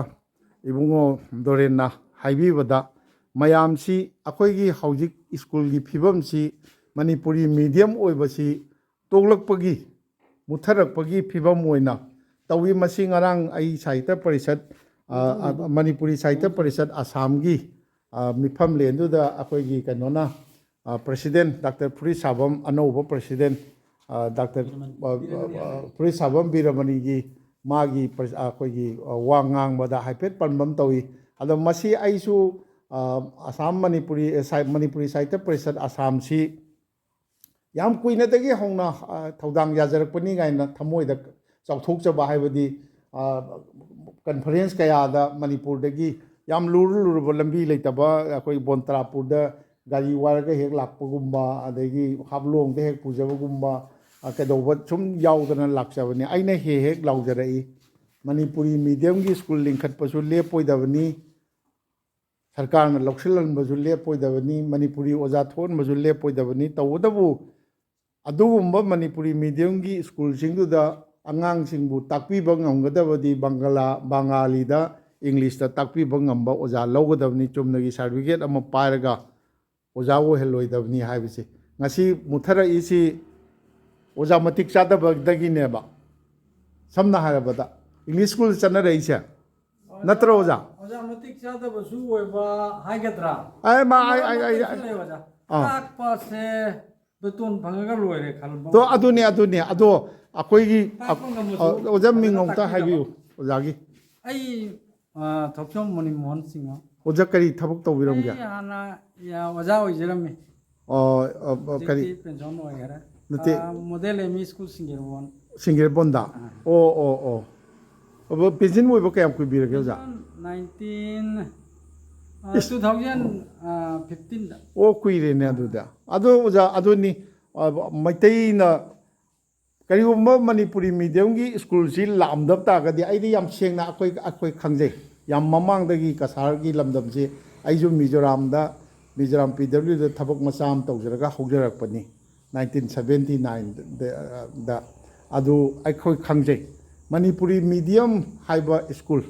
ꯏꯕꯨꯡꯉꯣ ꯗꯣꯔꯦꯟꯅ ꯍꯥꯏꯕꯤꯕꯗ ꯃꯌꯥꯝꯁꯤ ꯑꯩꯈꯣꯏꯒꯤ ꯍꯧꯖꯤꯛ ꯁ꯭ꯀꯨꯜꯒꯤ ꯐꯤꯕꯝꯁꯤ ꯃꯅꯤꯄꯨꯔꯤ ꯃꯤꯗꯤꯌꯝ ꯑꯣꯏꯕꯁꯤ ꯇꯣꯛꯂꯛꯄꯒꯤ ꯃꯨꯠꯊꯔꯛꯄꯒꯤ ꯐꯤꯕꯝ ꯑꯣꯏꯅ ꯇꯧꯏ ꯃꯁꯤ ꯉꯔꯥꯡ ꯑꯩ ꯁꯥꯍꯤꯇ꯭ꯌ ꯄꯔꯤꯁꯠ ꯃꯅꯤꯄꯨꯔꯤ ꯁꯥꯍꯤꯇ꯭ꯌ ꯄꯔꯤꯁꯠ ꯑꯁꯥꯝꯒꯤ ꯃꯤꯐꯝꯂꯦꯟꯗꯨꯗ ꯑꯩꯈꯣꯏꯒꯤ ꯀꯩꯅꯣꯅ ꯄ꯭ꯔꯁꯤꯗꯦꯟ ꯗꯥꯛꯇꯔ ꯐꯨꯔꯤꯠꯁꯥꯕꯝ ꯑꯅꯧꯕ ꯄ꯭ꯔꯁꯤꯗꯦꯟ ꯗꯥꯛꯇꯔ ꯐꯨꯔꯤꯠꯁꯥꯕꯝ ꯕꯤꯔꯃꯅꯤꯒꯤ ꯃꯥꯒꯤ ꯑꯩꯈꯣꯏꯒꯤ ꯋꯥ ꯉꯥꯡꯕꯗ ꯍꯥꯏꯐꯦꯠ ꯄꯟꯕꯝ ꯇꯧꯏ ꯑꯗꯣ ꯃꯁꯤ ꯑꯩꯁꯨ ꯑꯁꯥꯝ ꯃꯅꯤꯄꯨꯔꯤ ꯁꯥꯍꯤꯇ꯭ꯌ ꯄꯔꯤꯁꯠ ꯑꯁꯥꯝꯁꯤ ꯌꯥꯝ ꯀꯨꯏꯅꯗꯒꯤ ꯍꯧꯅ ꯊꯧꯗꯥꯡ ꯌꯥꯖꯔꯛꯄꯅꯤ ꯀꯥꯏꯅ ꯊꯃꯣꯏꯗ ꯆꯥꯎꯊꯣꯛꯆꯕ ꯍꯥꯏꯕꯗꯤ ꯀꯟꯐꯔꯦꯟꯁ ꯀꯌꯥꯗ ꯃꯅꯤꯄꯨꯔꯗꯒꯤ ꯌꯥꯝ ꯂꯨꯔꯨꯕ ꯂꯝꯕꯤ ꯂꯩꯇꯕ ꯑꯩꯈꯣꯏ ꯕꯣꯟꯇ꯭ꯔꯥꯄꯨꯔꯗ ꯒꯥꯔꯤ ꯋꯥꯏꯔꯒ ꯍꯦꯛ ꯂꯥꯛꯄꯒꯨꯝꯕ ꯑꯗꯒꯤ ꯍꯥꯞꯂꯣꯡꯗ ꯍꯦꯛ ꯄꯨꯖꯕꯒꯨꯝꯕ ꯀꯩꯗꯧꯕ ꯁꯨꯝ ꯌꯥꯎꯗꯅ ꯂꯥꯛꯆꯕꯅꯤ ꯑꯩꯅ ꯍꯦꯛ ꯂꯥꯎꯖꯔꯛꯏ ꯃꯅꯤꯄꯨꯔꯤ ꯃꯤꯗꯤꯌꯝꯒꯤ ꯁ꯭ꯀꯨꯜ ꯂꯤꯡꯈꯠꯄꯁꯨ ꯂꯦꯞꯄꯣꯏꯗꯕꯅꯤ ꯁꯔꯀꯥꯔꯅ ꯂꯧꯁꯤꯜꯍꯟꯕꯁꯨ ꯂꯦꯞꯄꯣꯏꯗꯕꯅꯤ ꯃꯅꯤꯄꯨꯔꯤ ꯑꯣꯖꯥ ꯊꯣꯛꯍꯟꯕꯁꯨ ꯂꯦꯞꯄꯣꯏꯗꯕꯅꯤ ꯇꯧꯕꯇꯕꯨ ꯑꯗꯨꯒꯨꯝꯕ ꯃꯅꯤꯄꯨꯔꯤ ꯃꯤꯗꯤꯌꯝꯒꯤ ꯁ꯭ꯀꯨꯜꯁꯤꯡꯗꯨꯗ ꯑꯉꯥꯡꯁꯤꯡꯕꯨ ꯇꯥꯛꯄꯤꯕ ꯉꯝꯒꯗꯕꯗꯤ ꯕꯪꯒꯥꯂꯤꯗ ꯏꯪꯂꯤꯁꯇ ꯇꯥꯛꯄꯤꯕ ꯉꯝꯕ ꯑꯣꯖꯥ ꯂꯧꯒꯗꯕꯅꯤ ꯆꯨꯝꯅꯒꯤ ꯁꯥꯔꯇꯤꯐꯤꯀꯦꯠ ꯑꯃ ꯄꯥꯏꯔꯒ ꯑꯣꯖꯥ ꯑꯣꯏꯍꯜꯂꯣꯏꯗꯕꯅꯤ ꯍꯥꯏꯕꯁꯤ ꯉꯁꯤ ꯃꯨꯠꯊꯔꯛꯏꯁꯤ ꯑꯣꯖꯥ ꯃꯇꯤꯛ ꯆꯥꯗꯕꯗꯒꯤꯅꯦꯕ ꯁꯝꯅ ꯍꯥꯏꯔꯕꯗ ꯏꯪꯂꯤꯁ ꯁ꯭ꯀꯨꯜ ꯆꯠꯅꯔꯛꯏꯁꯦ ꯅꯠꯇ꯭ꯔꯣ ꯑꯣꯖꯥ ꯑꯣꯖꯥ ꯃꯇꯤꯛ ꯆꯥꯗꯕꯁꯨ ꯑꯣꯏꯕ ꯍꯥꯏꯒꯗ꯭ꯔꯥ ꯑꯩ ꯇꯥꯛꯄꯁꯦ ꯕꯇꯣꯟ ꯐꯪꯉꯒ ꯂꯣꯏꯔꯦ ꯈꯜꯂꯝꯕ ꯇꯣ ꯑꯗꯨꯅꯦ ꯑꯗꯣ ꯑꯩꯈꯣꯏꯒꯤ ꯑꯣꯖꯥ ꯃꯤꯡ ꯑꯃꯇ ꯍꯥꯏꯕꯤꯌꯨ ꯑꯣꯖꯥꯒꯤ ꯑꯩ ꯊꯣꯛꯆꯣꯝ ꯃꯅꯤꯃꯣꯍꯟ ꯁꯤꯡꯍ ꯑꯣꯖꯥ ꯀꯔꯤ ꯊꯕꯛ ꯇꯧꯕꯤꯔꯝꯒꯦ ꯑꯩ ꯍꯥꯟꯅ ꯑꯣꯖꯥ ꯑꯣꯏꯖꯔꯝꯃꯤ ꯀꯔꯤ ꯍꯧꯖꯤꯛꯇꯤ ꯄꯦꯟꯁꯤꯟ ꯑꯣꯏꯈꯔꯦ ꯅꯠꯇꯦ ꯃꯣꯗꯦꯜ ꯑꯦꯝ ꯏ ꯁ꯭ꯀꯨꯜ ꯁꯤꯡꯒꯦꯔꯕꯣꯟ ꯁꯤꯡꯒꯤꯔꯕꯣꯟꯗ ꯑꯣ ꯄꯦꯟꯁꯤꯟ ꯑꯣꯏꯕ ꯀꯌꯥꯝ ꯀꯨꯏꯕꯤꯔꯒꯦ ꯑꯣꯖꯥ 2015ꯗ ꯑꯣ ꯀꯨꯏꯔꯦꯅꯦ ꯑꯗꯨꯗꯤ ꯑꯗꯣ ꯑꯣꯖꯥ ꯑꯗꯨꯅꯤ ꯃꯩꯇꯩꯅ ꯀꯔꯤꯒꯨꯝꯕ ꯃꯅꯤꯄꯨꯔꯤ ꯃꯤꯗꯤꯌꯝꯒꯤ ꯁ꯭ꯀꯨꯜꯁꯤ ꯂꯥꯛꯑꯝꯗꯕ ꯇꯥꯔꯒꯗꯤ ꯑꯩꯗꯤ ꯌꯥꯝ ꯁꯦꯡꯅ ꯑꯩꯈꯣꯏ ꯈꯪꯖꯩ ꯌꯥꯝ ꯃꯃꯥꯡꯗꯒꯤ ꯀꯁꯥꯔꯒꯤ ꯂꯝꯗꯝꯁꯤ ꯑꯩꯁꯨ ꯃꯤꯖꯣꯔꯥꯝ PWꯗ ꯊꯕꯛ ꯃꯆꯥ ꯑꯃ ꯇꯧꯖꯔꯒ ꯍꯧꯖꯔꯛꯄꯅꯤ 1979ꯗ ꯑꯗꯨ ꯑꯩꯈꯣꯏ ꯈꯪꯖꯩ ꯃꯅꯤꯄꯨꯔꯤ ꯃꯤꯗꯤꯌꯝ ꯍꯥꯏꯕ ꯁ꯭ꯀꯨꯜ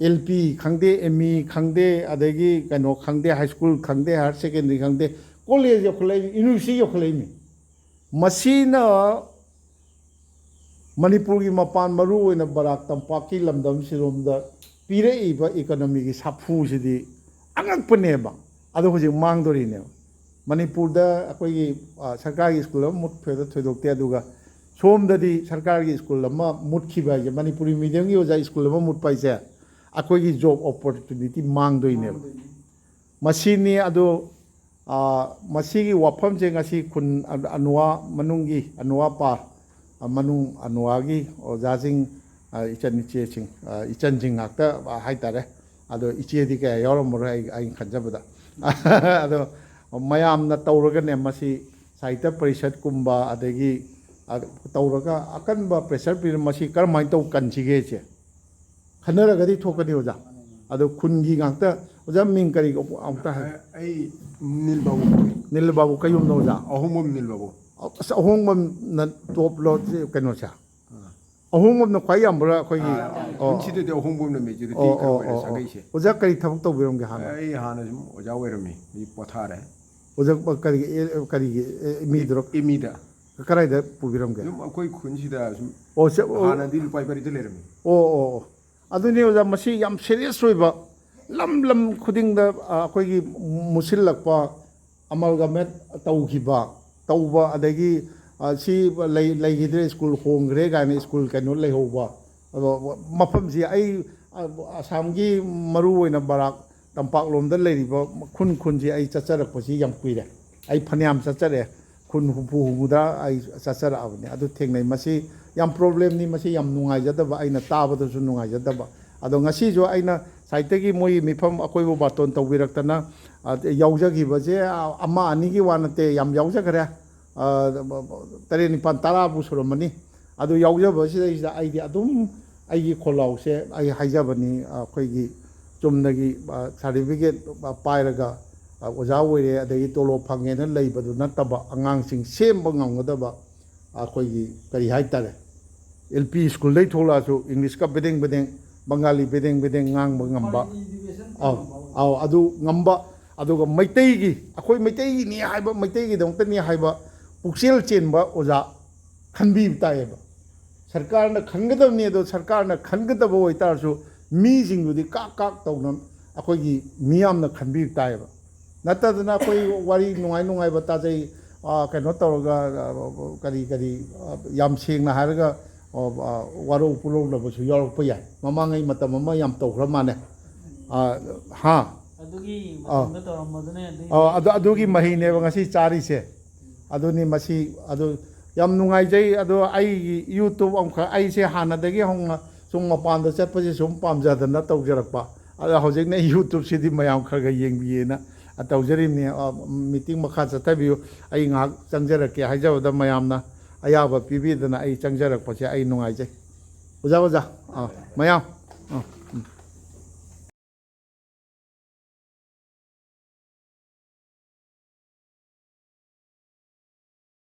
LP ꯈꯪꯗꯦ ME ꯈꯪꯗꯦ ꯑꯗꯒꯤ ꯀꯩꯅꯣ ꯈꯪꯗꯦ ꯍꯥꯏ ꯁ꯭ꯀꯨꯜ ꯈꯪꯗꯦ ꯍꯥꯌꯔ ꯁꯦꯀꯦꯟꯗꯔꯤ ꯈꯪꯗꯦ ꯀꯣꯂꯦꯖ ꯌꯧꯈꯠꯂꯛꯏꯃꯤ ꯌꯨꯅꯤꯚꯔꯁꯤꯇꯤ ꯌꯧꯈꯠꯂꯛꯏꯃꯤ ꯃꯁꯤꯅ ꯃꯅꯤꯄꯨꯔꯒꯤ ꯃꯄꯥꯟ ꯃꯔꯨ ꯑꯣꯏꯅ ꯕꯔꯥꯛ ꯇꯝꯄꯥꯛꯀꯤ ꯂꯝꯗꯝꯁꯤꯔꯣꯝꯗ ꯄꯤꯔꯛꯏꯕ ꯏꯀꯣꯅꯣꯃꯤꯒꯤ ꯁꯥꯐꯨꯁꯤꯗꯤ ꯑꯉꯛꯄꯅꯦꯕ ꯑꯗꯣ ꯍꯧꯖꯤꯛ ꯃꯥꯡꯗꯣꯔꯤꯅꯦꯕ ꯃꯅꯤꯄꯨꯔꯗ ꯑꯩꯈꯣꯏꯒꯤ ꯁꯔꯀꯥꯔꯒꯤ ꯁ꯭ꯀꯨꯜ ꯑꯃ ꯃꯨꯠꯈ꯭ꯔꯦꯗ ꯊꯣꯏꯗꯣꯛꯇꯦ ꯑꯗꯨꯒ ꯁꯣꯝꯗꯗꯤ ꯁꯔꯀꯥꯔꯒꯤ ꯁ꯭ꯀꯨꯜ ꯑꯃ ꯃꯨꯠꯈꯤꯕ ꯍꯥꯏꯁꯦ ꯃꯅꯤꯄꯨꯔꯤ ꯃꯤꯗꯤꯌꯝꯒꯤ ꯑꯣꯖꯥ ꯁ꯭ꯀꯨꯜ ꯑꯃ ꯃꯨꯠꯄ ꯍꯥꯏꯁꯦ ꯑꯩꯈꯣꯏꯒꯤ ꯖꯣꯕ ꯑꯣꯄꯣꯔꯆꯨꯅꯤꯇꯤ ꯃꯥꯡꯗꯣꯏꯅꯦꯕ ꯃꯁꯤꯅꯤ ꯑꯗꯣ ꯃꯁꯤꯒꯤ ꯋꯥꯐꯝꯁꯦ ꯉꯁꯤ ꯈꯨꯟ ꯑꯅꯨꯋꯥ ꯃꯅꯨꯡꯒꯤ ꯑꯅꯨꯋꯥ ꯄꯥꯔ ꯃꯅꯨꯡ ꯑꯅꯨꯋꯥꯒꯤ ꯑꯣꯖꯥꯁꯤꯡ ꯏꯆꯟꯁꯤꯡ ꯉꯥꯛꯇ ꯍꯥꯏꯇꯥꯔꯦ ꯑꯗꯣ ꯏꯆꯦꯗꯤ ꯀꯌꯥ ꯌꯥꯎꯔꯝꯃꯔꯣꯏ ꯑꯩꯅ ꯈꯟꯖꯕꯗ ꯑꯗꯣ ꯃꯌꯥꯝꯅ ꯇꯧꯔꯒꯅꯦ ꯃꯁꯤ ꯁꯥꯍꯤꯇ꯭ꯌ ꯄꯔꯤꯁꯠꯀꯨꯝꯕ ꯑꯗꯒꯤ ꯇꯧꯔꯒ ꯑꯀꯟꯕ ꯄ꯭ꯔꯦꯁꯔ ꯄꯤꯔ ꯃꯁꯤ ꯀꯔꯝꯍꯥꯏꯅ ꯇꯧ ꯀꯟꯁꯤꯒꯦꯁꯦ ꯈꯟꯅꯔꯒꯗꯤ ꯊꯣꯛꯀꯅꯤ ꯑꯣꯖꯥ ꯑꯗꯣ ꯈꯨꯟꯒꯤ ꯉꯥꯛꯇ ꯑꯣꯖꯥ ꯃꯤꯡ ꯀꯔꯤ ꯑꯃꯨꯛꯇ ꯍꯥꯏ ꯑꯩ ꯅꯤꯜ ꯕꯥꯕꯨ ꯅꯤꯜ ꯕꯥꯕꯨ ꯀꯩꯌꯨꯝꯅꯣ ꯑꯣꯖꯥ ꯑꯍꯣꯡꯕꯝ ꯅꯤꯜ ꯕꯥꯕꯨ ꯑꯁ ꯑꯍꯣꯡꯕꯝꯅ ꯇꯣꯞꯂꯣ ꯀꯩꯅꯣꯁꯦ ꯑꯍꯣꯡꯕꯝꯅ ꯈ꯭ꯋꯥꯏ ꯌꯥꯝꯕ꯭ꯔꯥ ꯑꯩꯈꯣꯏꯒꯤ ꯄꯨꯟꯁꯤꯗꯗꯤ ꯑꯍꯣꯡꯕꯝꯅ ꯃꯦꯖꯣꯔꯤꯇꯤ ꯈꯔ ꯑꯣꯏꯔꯦ ꯁꯥꯒꯩꯁꯦ ꯑꯣꯖꯥ ꯀꯔꯤ ꯊꯕꯛ ꯇꯧꯕꯤꯔꯝꯒꯦ ꯍꯥꯟꯅ ꯑꯩ ꯍꯥꯟꯅ ꯁꯨꯝ ꯑꯣꯖꯥ ꯑꯣꯏꯔꯝꯃꯤ ꯄꯣꯊꯥꯔꯦ ꯑꯣꯖꯥ ꯀꯔꯤꯒꯤ ꯃꯤꯗꯨꯔꯣ ꯑꯦꯃꯤꯗ ꯀꯗꯥꯏꯗ ꯄꯨꯕꯤꯔꯝꯒꯦ ꯑꯗꯨꯝ ꯑꯩꯈꯣꯏ ꯈꯨꯟꯁꯤꯗ ꯁꯨꯝ ꯑꯣ ꯍꯥꯟꯅꯗꯤ ꯂꯨꯄꯥꯏꯄꯔꯤꯗ ꯂꯩꯔꯝꯃꯤ ꯑꯗꯨꯅꯤ ꯑꯣꯖꯥ ꯃꯁꯤ ꯌꯥꯝ ꯁꯦꯔꯤꯌꯁ ꯑꯣꯏꯕ ꯂꯝ ꯈꯨꯗꯤꯡꯗ ꯑꯩꯈꯣꯏꯒꯤ ꯃꯨꯁꯤꯜꯂꯛꯄ ꯑꯃꯜꯒꯃꯦꯠ ꯇꯧꯕ ꯑꯗꯒꯤ ꯁꯤ ꯂꯩꯈꯤꯗ꯭ꯔꯦ ꯁ꯭ꯀꯨꯜ ꯍꯣꯡꯈ꯭ꯔꯦ ꯀꯥꯏꯅ ꯁ꯭ꯀꯨල් ꯀꯩꯅꯣ ꯂꯩꯍꯧꯕ ꯑꯗꯣ ꯃꯐꯝꯁꯤ ꯑꯩ ꯑꯁꯥꯝꯒꯤ ꯃꯔꯨꯑꯣꯏꯅ ꯕꯔꯥꯛ ꯇꯝꯄꯥꯛꯂꯣꯝꯗ ꯂꯩꯔꯤꯕ ꯈꯨꯟꯁꯤ ꯑꯩ ꯆꯠꯆꯔꯛꯄꯁꯤ ꯌꯥꯝ ꯀꯨꯏꯔꯦ ꯑꯩ ꯐꯅꯌꯥꯝ ꯆꯠꯆꯔꯛꯑꯦ ꯈꯨꯟ ꯍꯨꯝꯐꯨꯗ ꯑꯩ ꯆꯠꯆꯔꯛꯑꯕꯅꯤ ꯑꯗꯨ ꯊꯦꯡꯅꯩ ꯃꯁꯤ ꯌꯥꯝ ꯄ꯭ꯔꯣꯕ꯭ꯂꯦꯝꯅꯤ ꯃꯁꯤ ꯌꯥꯝ ꯅꯨꯡꯉꯥꯏꯖꯗꯕ ꯑꯩꯅ ꯇꯥꯕꯗꯁꯨ ꯅꯨꯡꯉꯥꯏꯖꯗꯕ ꯑꯗꯣ ꯉꯁꯤꯁꯨ ꯑꯩꯅ ꯁꯥꯏꯠꯇꯒꯤ ꯃꯣꯏꯒꯤ ꯃꯤꯐꯝ ꯑꯩꯈꯣꯏꯕꯨ ꯕꯥꯇꯣꯟ ꯇꯧꯕꯤꯔꯛꯇꯅ ꯌꯥꯎꯖꯈꯤꯕꯁꯦ ꯑꯃ ꯑꯅꯤꯒꯤ ꯋꯥ ꯅꯠꯇꯦ ꯌꯥꯝ ꯌꯥꯎꯖꯈ꯭ꯔꯦ 8 9 10ꯕꯨ ꯁꯨꯔꯝꯃꯅꯤ ꯑꯗꯨ ꯌꯥꯎꯖꯕꯁꯤꯗꯩꯁꯤꯗ ꯑꯩꯗꯤ ꯑꯗꯨꯝ ꯑꯩꯒꯤ ꯈꯣꯜꯂꯥꯎꯁꯦ ꯑꯩ ꯍꯥꯏꯖꯕꯅꯤ ꯑꯩꯈꯣꯏꯒꯤ ꯆꯨꯝꯅꯒꯤ ꯁꯥꯔꯇꯤꯐꯤꯀꯦꯠ ꯄꯥꯏꯔꯒ ꯑꯣꯖꯥ ꯑꯣꯏꯔꯦ ꯑꯗꯒꯤ ꯇꯣꯂꯣꯞ ꯐꯪꯉꯦꯅ ꯂꯩꯕꯗꯨ ꯅꯠꯇꯕ ꯑꯉꯥꯡꯁꯤꯡ ꯁꯦꯝꯕ ꯉꯝꯒꯗꯕ ꯑꯩꯈꯣꯏꯒꯤ ꯀꯔꯤ 하ꯏꯇꯥꯔꯦ LP ꯁ꯭ꯀꯨꯜꯗꯩ ꯊꯣꯛꯂꯛꯑꯁꯨ ꯏꯪꯂꯤꯁꯀ ꯕꯦꯗꯦꯡ ꯕꯪꯒꯥꯂꯤ ꯕꯦꯗꯦꯡ ꯉꯥꯡꯕ ꯉꯝꯕ ꯑꯗꯨ ꯉꯝꯕ ꯑꯗꯨꯒ ꯑꯩꯈꯣꯏ ꯃꯩꯇꯩꯒꯤꯅꯤ ꯍꯥꯏꯕ ꯃꯩꯇꯩꯒꯤꯗꯃꯛꯇꯅꯤ ꯍꯥꯏꯕ ꯄꯨꯛꯆꯦꯜ ꯆꯦꯟꯕ ꯑꯣꯖꯥ ꯈꯟꯕꯤꯕ ꯇꯥꯏꯌꯦꯕ ꯁꯔꯀꯥꯔꯅ ꯈꯟꯒꯗꯕꯅꯤ ꯑꯗꯣ ꯁꯔꯀꯥꯔꯅ ꯈꯟꯒꯗꯕ ꯑꯣꯏꯇꯥꯔꯁꯨ ꯃꯤꯁꯤꯡꯗꯨꯗꯤ ꯀꯥꯛ ꯇꯧꯅ ꯑꯩꯈꯣꯏꯒꯤ ꯃꯤꯌꯥꯝꯅ ꯈꯟꯕꯤꯕ ꯇꯥꯏꯌꯦꯕ ꯅꯠꯇꯗꯅ ꯑꯩꯈꯣꯏ ꯋꯥꯔꯤ ꯅꯨꯡꯉꯥꯏꯕ ꯇꯥꯖꯩ ꯀꯩꯅꯣ ꯇꯧꯔꯒ ꯀꯔꯤ ꯌꯥꯝ ꯁꯦꯡꯅ ꯍꯥꯏꯔꯒ ꯋꯥꯔꯧ ꯄꯨꯔꯧꯅꯕꯁꯨ ꯌꯥꯎꯔꯛꯄ ꯌꯥꯏ ꯃꯃꯥꯡꯉꯩ ꯃꯇꯝ ꯑꯃ ꯌꯥꯝ ꯇꯧꯈ꯭ꯔ ꯃꯥꯜꯂꯦ ꯑꯗꯨꯒꯤ ꯃꯍꯩꯅꯦꯕ ꯉꯁꯤ ꯆꯥꯔꯤꯁꯦ ꯑꯗꯨꯅꯤ ꯃꯁꯤ ꯑꯗꯨ ꯌꯥꯝ ꯅꯨꯡꯉꯥꯏꯖꯩ ꯑꯗꯣ ꯑꯩꯒꯤ ꯌꯨꯇꯨꯕ ꯑꯃꯈꯛ ꯑꯩꯁꯦ ꯍꯥꯟꯅꯗꯒꯤ ꯍꯧꯅ ꯁꯨꯝ ꯃꯄꯥꯟꯗ ꯆꯠꯄꯁꯦ ꯁꯨꯝ ꯄꯥꯝꯖꯗꯅ ꯇꯧꯖꯔꯛꯄ ꯑꯗꯣ ꯍꯧꯖꯤꯛꯅ ꯌꯨꯇꯨꯕꯁꯤꯗꯤ ꯃꯌꯥꯝ ꯈꯔ ꯌꯦꯡꯕꯤꯌꯦꯅ ꯇꯧꯖꯔꯤꯕꯅꯤ ꯃꯤꯇꯤꯡ ꯃꯈꯥ ꯆꯠꯊꯕꯤꯌꯨ ꯑꯩ ꯉꯥꯏꯍꯥꯛ ꯆꯪꯖꯔꯛꯀꯦ ꯍꯥꯏꯖꯕꯗ ꯃꯌꯥꯝꯅ ꯑꯌꯥꯕ ꯄꯤꯕꯤꯗꯅ ꯑꯩ ꯆꯪꯖꯔꯛꯄꯁꯦ ꯑꯩ ꯅꯨꯡꯉꯥꯏꯖꯩ ꯑꯣꯖꯥ ꯃꯌꯥꯝ